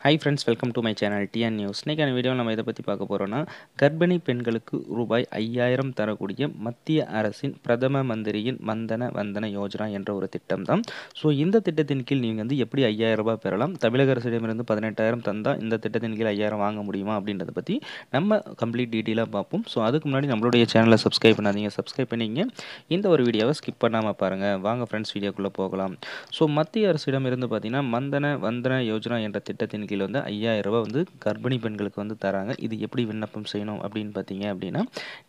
Hi friends, welcome to my channel TN news. இன்றைக்கான வீடியோவில் நம்ம இதை பற்றி பார்க்க போகிறோன்னா, கர்ப்பிணி பெண்களுக்கு ரூபாய் 5000 தரக்கூடிய மத்திய அரசின் பிரதம மந்திரியின் மந்தன வந்தன யோஜனா என்ற ஒரு திட்டம் தான். ஸோ இந்த திட்டத்தின் கீழ் நீங்கள் வந்து எப்படி 5000 ரூபாய் பெறலாம், தமிழக அரசிடமிருந்து 18,000 தந்தால் இந்த திட்டத்தின் கீழ் 5000 வாங்க முடியுமா அப்படின்றத பற்றி நம்ம கம்ப்ளீட் டீட்டெயிலாக பார்ப்போம். ஸோ அதுக்கு முன்னாடி நம்மளுடைய சேனலை சப்ஸ்கிரைப் பண்ணாதீங்க, சப்ஸ்கிரைப் பண்ணிங்க. இந்த ஒரு வீடியோவை ஸ்கிப் பண்ணாமல் பாருங்கள். வாங்க ஃப்ரெண்ட்ஸ், வீடியோக்குள்ளே போகலாம். ஸோ மத்திய அரசிடமிருந்து பார்த்தீங்கன்னா மந்தன வந்தன யோஜனா என்ற திட்டத்தின் கீழ் வந்து 5000 ரூபாய் வந்து கர்ப்பிணி பெண்களுக்கு வந்து தராங்க. இது எப்படி விண்ணப்பம் செய்யணும் அப்படின்னு பார்த்தீங்க அப்படின்னா,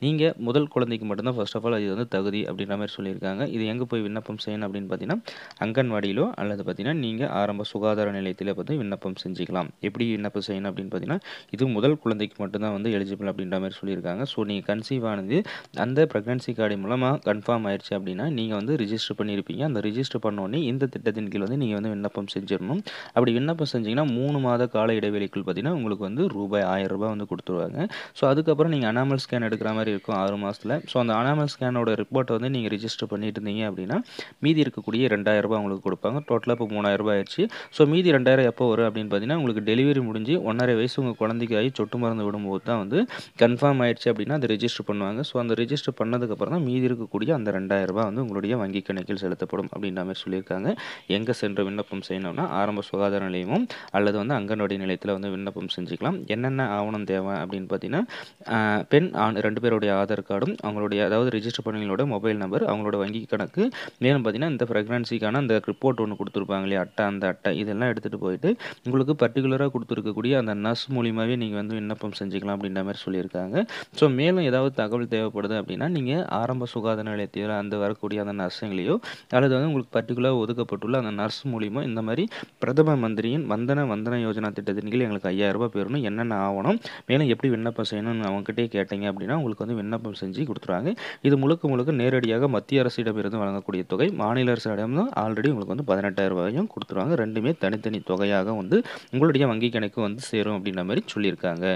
நீங்கள் முதல் குழந்தைக்கு மட்டும்தான் ஃபர்ஸ்ட் ஆஃப் ஆல் இது வந்து தகுதி அப்படின்ற மாதிரி சொல்லியிருக்காங்க. இது எங்கே போய் விண்ணப்பம் செய்யணும் அப்படின்னு பார்த்தீங்கன்னா, அங்கன்வாடியிலோ அல்லது பார்த்தீங்கன்னா நீங்கள் ஆரம்ப சுகாதார நிலையத்திலே பார்த்து விண்ணப்பம் செஞ்சுக்கலாம். எப்படி விண்ணப்பம் செய்யணும் அப்படின்னு பார்த்தீங்கன்னா, இது முதல் குழந்தைக்கு மட்டும்தான் வந்து எலிஜிபிள் அப்படின்ற மாதிரி சொல்லியிருக்காங்க. ஸோ நீங்கள் கன்சீவ் ஆனது அந்த ப்ரெக்னன்சி கார்டு மூலமாக கன்ஃபார்ம் ஆயிடுச்சு அப்படின்னா நீங்கள் வந்து ரிஜிஸ்டர் பண்ணியிருப்பீங்க. அந்த ரிஜிஸ்டர் பண்ணோடனே இந்த திட்டத்தின் கீழ் வந்து நீங்கள் வந்து விண்ணப்பம் செஞ்சிடணும். அப்படி விண்ணப்பம் செஞ்சிங்கன்னா 3 மாத கால இடைவெளிக்குள் பார்த்தீங்கன்னா உங்களுக்கு வந்து ரூபாய் 1000 ரூபாய் வந்து கொடுத்துருவாங்க. ஸோ அதுக்கப்புறம் நீங்கள் அனாமல் ஸ்கேன் எடுக்கிற மாதிரி இருக்கும் 6 மாதத்தில். ஸோ அந்த அனாமல் ஸ்கேனோட ரிப்போர்ட்டை வந்து நீங்கள் ரிஜிஸ்டர் பண்ணிட்டு இருந்தீங்க அப்படின்னா மீதி இருக்கக்கூடிய 2000 ரூபாய் உங்களுக்கு கொடுப்பாங்க. டோட்டலாக இப்போ 3000 ரூபாய் ஆயிடுச்சு. ஸோ மீதி 2000 எப்போ வரும் அப்படின்னு பார்த்தீங்கன்னா, உங்களுக்கு டெலிவரி முடிஞ்சு 1.5 வயசு உங்கள் குழந்தைக்கு ஆகி சொட்டு மருந்து விடும்போது தான் வந்து கன்ஃபார்ம் ஆயிடுச்சு அப்படின்னா அதை ரிஜிஸ்டர் பண்ணுவாங்க. ஸோ அந்த ரிஜிஸ்டர் பண்ணதுக்கப்புறம் தான் மீதி இருக்கக்கூடிய அந்த 2000 ரூபாய் வந்து உங்களுடைய வங்கி கணக்கில் செலுத்தப்படும் அப்படின்ற மாதிரி சொல்லியிருக்காங்க. எங்கே சென்று விண்ணப்பம் செய்யணும்னா ஆரம்ப சுகாதார நிலையமும் அல்லது வந்து அங்கன்வாடி நிலையத்தில் வந்து விண்ணப்பம் செஞ்சுக்கலாம். என்னென்ன ஆவணம் தேவை அப்படின்னு பார்த்தீங்கன்னா, பெண் ஆண் 2 பேருடைய ஆதார் கார்டும் அவங்களுடைய அதாவது ரிஜிஸ்டர் பண்ணவங்களோட மொபைல் நம்பர், அவங்களோட வங்கி கணக்கு, மேலும் பார்த்தீங்கன்னா இந்த ப்ரெக்னன்சிக்கான அந்த ரிப்போர்ட் ஒன்று கொடுத்துருப்பாங்க இல்லையா, அந்த அட்டை இதெல்லாம் எடுத்துகிட்டு போயிட்டு உங்களுக்கு பர்டிகுலராக கொடுத்துருக்கக்கூடிய அந்த நர்ஸ் மூலியமாகவே நீங்கள் வந்து விண்ணப்பம் செஞ்சுக்கலாம் அப்படின்ற மாதிரி சொல்லியிருக்காங்க. ஸோ மேலும் ஏதாவது தகவல் தேவைப்படுது அப்படின்னா நீங்கள் ஆரம்ப சுகாதார நிலையத்தில் அந்த வரக்கூடிய அந்த நர்ஸுங்களையோ அல்லது வந்து உங்களுக்கு பர்டிகுலராக ஒதுக்கப்பட்டுள்ள அந்த நர்ஸ் மூலியமாக இந்த மாதிரி பிரதம மந்திரியின் வந்தன யோஜனா திட்டத்தின் கீழ் எங்களுக்கு 5000 ரூபாய் பெறணும், என்னென்ன ஆவணம், மேலும் எப்படி விண்ணப்பம் செய்யணும்னு அவங்ககிட்டே கேட்டீங்க அப்படின்னா உங்களுக்கு வந்து விண்ணப்பம் செஞ்சு கொடுத்துருவாங்க. இது முழுக்க நேரடியாக மத்திய அரசிடமிருந்து வழங்கக்கூடிய தொகை. மாநில அரசிடம் தான் ஆல்ரெடி உங்களுக்கு வந்து 18,000 ரூபாயும் கொடுத்துருவாங்க. ரெண்டுமே தனித்தனி தொகையாக வந்து உங்களுடைய வங்கி கணக்கு வந்து சேரும் அப்படின்ற மாதிரி சொல்லியிருக்காங்க.